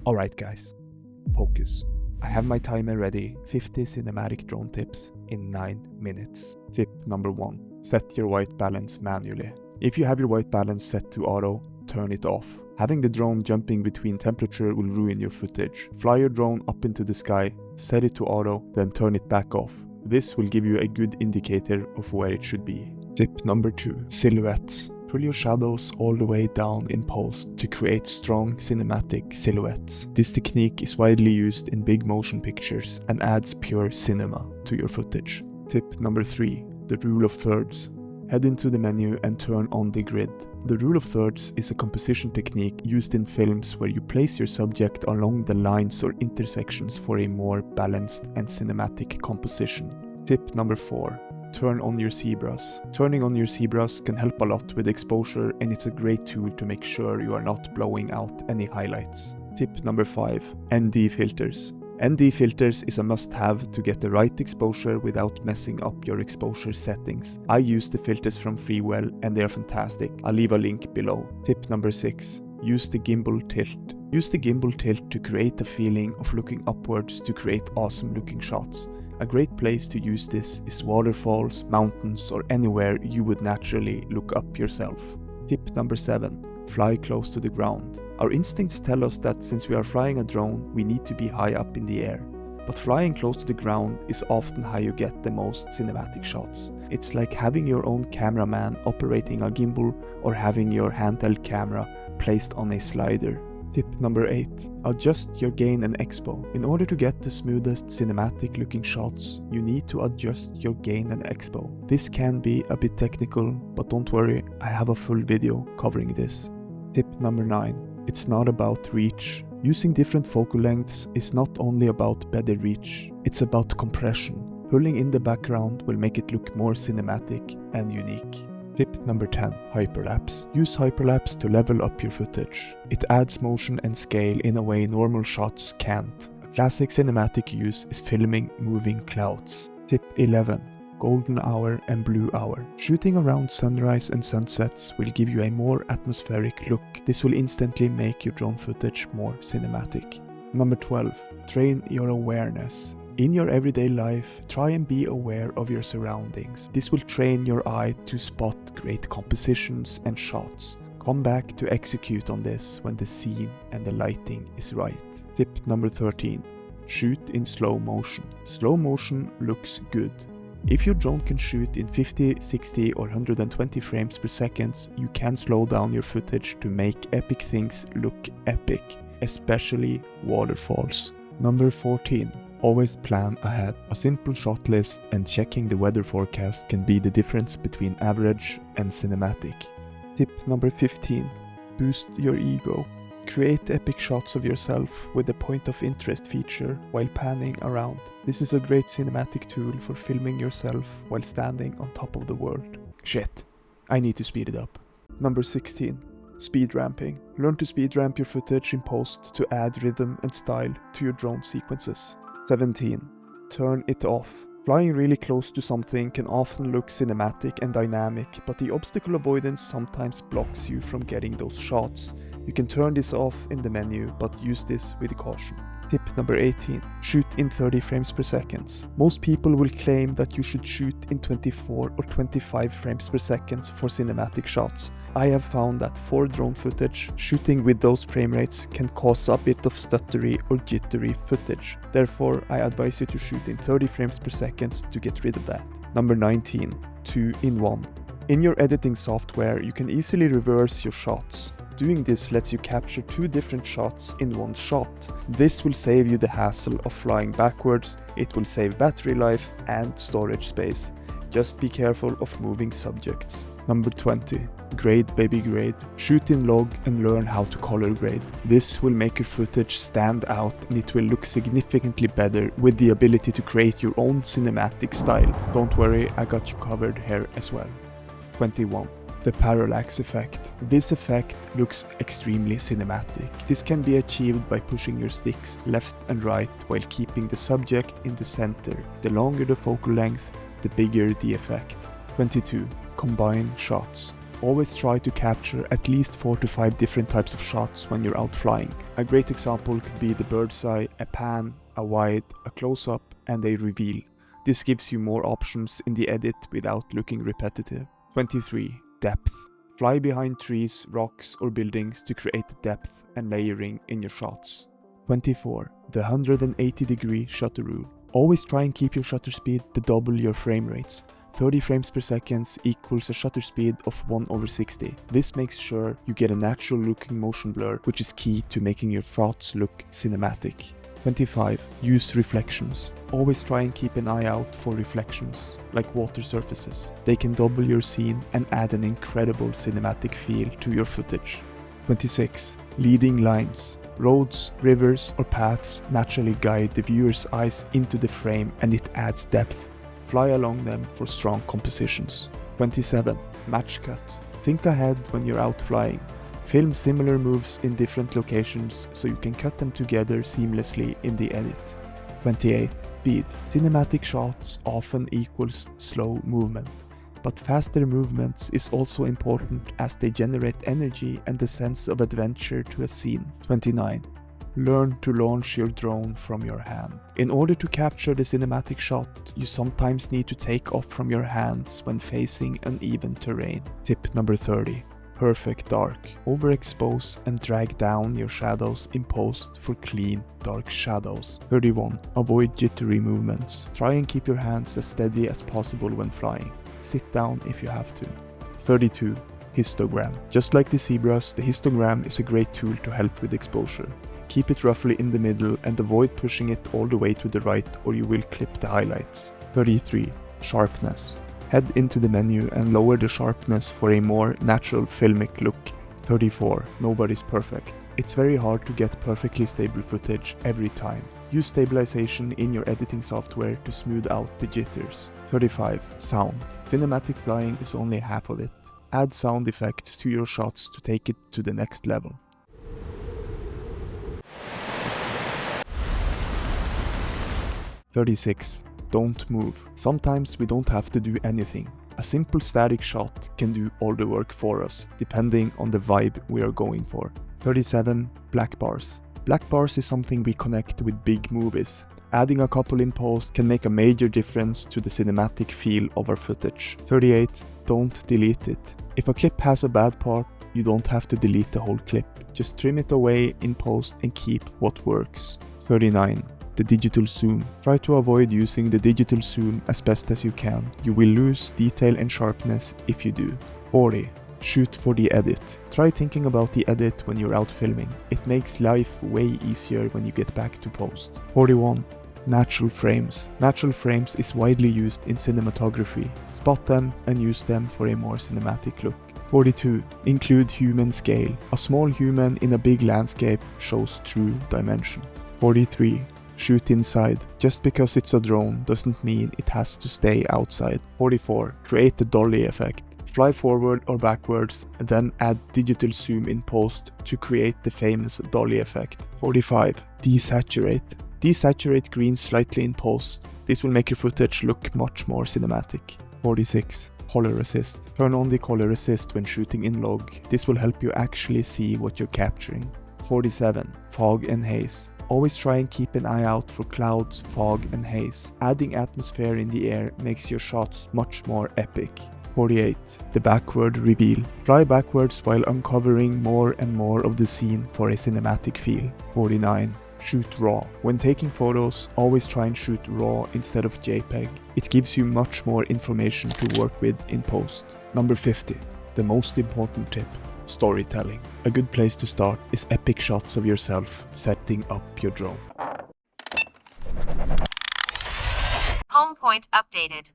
Alright guys, focus. I have my timer ready, 50 cinematic drone tips in 9 minutes. Tip number 1. Set your white balance manually. If you have your white balance set to auto, turn it off. Having the drone jumping between temperature will ruin your footage. Fly your drone up into the sky, set it to auto, then turn it back off. This will give you a good indicator of where it should be. Tip number 2. Silhouettes. Pull your shadows all the way down in post to create strong cinematic silhouettes. This technique is widely used in big motion pictures and adds pure cinema to your footage. Tip number 3. The rule of thirds. Head into the menu and turn on the grid. The rule of thirds is a composition technique used in films where you place your subject along the lines or intersections for a more balanced and cinematic composition. Tip number 4. Turn on your zebras. Turning on your zebras can help a lot with exposure, and it's a great tool to make sure you are not blowing out any highlights. Tip number 5. ND filters. ND filters is a must-have to get the right exposure without messing up your exposure settings. I use the filters from Freewell and they are fantastic. I'll leave a link below. Tip number 6. Use the gimbal tilt. Use the gimbal tilt to create a feeling of looking upwards to create awesome looking shots. A great place to use this is waterfalls, mountains, or anywhere you would naturally look up yourself. Tip number 7. Fly close to the ground. Our instincts tell us that since we are flying a drone, we need to be high up in the air. But flying close to the ground is often how you get the most cinematic shots. It's like having your own cameraman operating a gimbal or having your handheld camera placed on a slider. Tip number 8. Adjust your gain and expo. In order to get the smoothest cinematic looking shots, you need to adjust your gain and expo. This can be a bit technical, but don't worry, I have a full video covering this. Tip number 9. It's not about reach. Using different focal lengths is not only about better reach, it's about compression. Pulling in the background will make it look more cinematic and unique. Tip number 10. Hyperlapse. Use hyperlapse to level up your footage. It adds motion and scale in a way normal shots can't. A classic cinematic use is filming moving clouds. Tip 11. Golden hour and blue hour. Shooting around sunrise and sunsets will give you a more atmospheric look. This will instantly make your drone footage more cinematic. Number 12. Train your awareness. In your everyday life, try and be aware of your surroundings. This will train your eye to spot great compositions and shots. Come back to execute on this when the scene and the lighting is right. Tip number 13. Shoot in slow motion. Slow motion looks good. If your drone can shoot in 50, 60 or 120 frames per second, you can slow down your footage to make epic things look epic, especially waterfalls. Number 14. Always plan ahead. A simple shot list and checking the weather forecast can be the difference between average and cinematic. Tip number 15. Boost your ego. Create epic shots of yourself with the point of interest feature while panning around. This is a great cinematic tool for filming yourself while standing on top of the world. Shit, I need to speed it up. Number 16. Speedramping. Learn to speedramp your footage in post to add rhythm and style to your drone sequences. 17. Turn it off. Flying really close to something can often look cinematic and dynamic, but the obstacle avoidance sometimes blocks you from getting those shots. You can turn this off in the menu, but use this with caution. Tip number 18. Shoot in 30 frames per second. Most people will claim that you should shoot in 24 or 25 frames per second for cinematic shots. I have found that for drone footage, shooting with those frame rates can cause a bit of stuttery or jittery footage. Therefore, I advise you to shoot in 30 frames per second to get rid of that. Number 19. 2-in-1. In your editing software, you can easily reverse your shots. Doing this lets you capture 2 different shots in one shot. This will save you the hassle of flying backwards, it will save battery life and storage space. Just be careful of moving subjects. Number 20. Grade baby grade. Shoot in log and learn how to color grade. This will make your footage stand out and it will look significantly better with the ability to create your own cinematic style. Don't worry, I got you covered here as well. 21. The parallax effect. This effect looks extremely cinematic. This can be achieved by pushing your sticks left and right while keeping the subject in the center. The longer the focal length, the bigger the effect. 22. Combine shots. Always try to capture at least 4 to 5 different types of shots when you're out flying. A great example could be the bird's eye, a pan, a wide, a close-up, and a reveal. This gives you more options in the edit without looking repetitive. 23. Depth. Fly behind trees, rocks, or buildings to create depth and layering in your shots. 24. The 180-degree shutter rule. Always try and keep your shutter speed to double your frame rates. 30 frames per second equals a shutter speed of 1/60. This makes sure you get a natural looking motion blur, which is key to making your shots look cinematic. 25. Use reflections. Always try and keep an eye out for reflections, like water surfaces. They can double your scene and add an incredible cinematic feel to your footage. 26. Leading lines. Roads, rivers, or paths naturally guide the viewer's eyes into the frame, and it adds depth. Fly along them for strong compositions. 27. Match cut. Think ahead when you're out flying. Film similar moves in different locations so you can cut them together seamlessly in the edit. 28. Speed. Cinematic shots often equals slow movement, but faster movements is also important as they generate energy and a sense of adventure to a scene. 29. Learn to launch your drone from your hand. In order to capture the cinematic shot, you sometimes need to take off from your hands when facing uneven terrain. Tip number 30. Perfect dark. Overexpose and drag down your shadows in post for clean, dark shadows. 31. Avoid jittery movements. Try and keep your hands as steady as possible when flying. Sit down if you have to. 32. Histogram. Just like the zebras, the histogram is a great tool to help with exposure. Keep it roughly in the middle and avoid pushing it all the way to the right or you will clip the highlights. 33. Sharpness. Head into the menu and lower the sharpness for a more natural filmic look. 34. Nobody's perfect. It's very hard to get perfectly stable footage every time. Use stabilization in your editing software to smooth out the jitters. 35. Sound. Cinematic flying is only half of it. Add sound effects to your shots to take it to the next level. 36. Don't move. Sometimes we don't have to do anything. A simple static shot can do all the work for us, depending on the vibe we are going for. 37. Black bars. Black bars is something we connect with big movies. Adding a couple in post can make a major difference to the cinematic feel of our footage. 38. Don't delete it. If a clip has a bad part, you don't have to delete the whole clip. Just trim it away in post and keep what works. 39. The digital zoom. Try to avoid using the digital zoom as best as you can. You will lose detail and sharpness if you do. 40. Shoot for the edit. Try thinking about the edit when you're out filming. It makes life way easier when you get back to post. 41. Natural frames. Natural frames is widely used in cinematography. Spot them and use them for a more cinematic look. 42. Include human scale. A small human in a big landscape shows true dimension. 43. Shoot inside. Just because it's a drone doesn't mean it has to stay outside. 44. Create the dolly effect. Fly forward or backwards and then add digital zoom in post to create the famous dolly effect. 45. Desaturate. Desaturate green slightly in post. This will make your footage look much more cinematic. 46. Color assist. Turn on the color assist when shooting in log. This will help you actually see what you're capturing. 47. Fog and haze. Always try and keep an eye out for clouds, fog and haze. Adding atmosphere in the air makes your shots much more epic. 48. The backward reveal. Fly backwards while uncovering more and more of the scene for a cinematic feel. 49. Shoot raw. When taking photos, always try and shoot raw instead of JPEG. It gives you much more information to work with in post. Number 50. The most important tip. Storytelling. A good place to start is epic shots of yourself setting up your drone. Home point updated.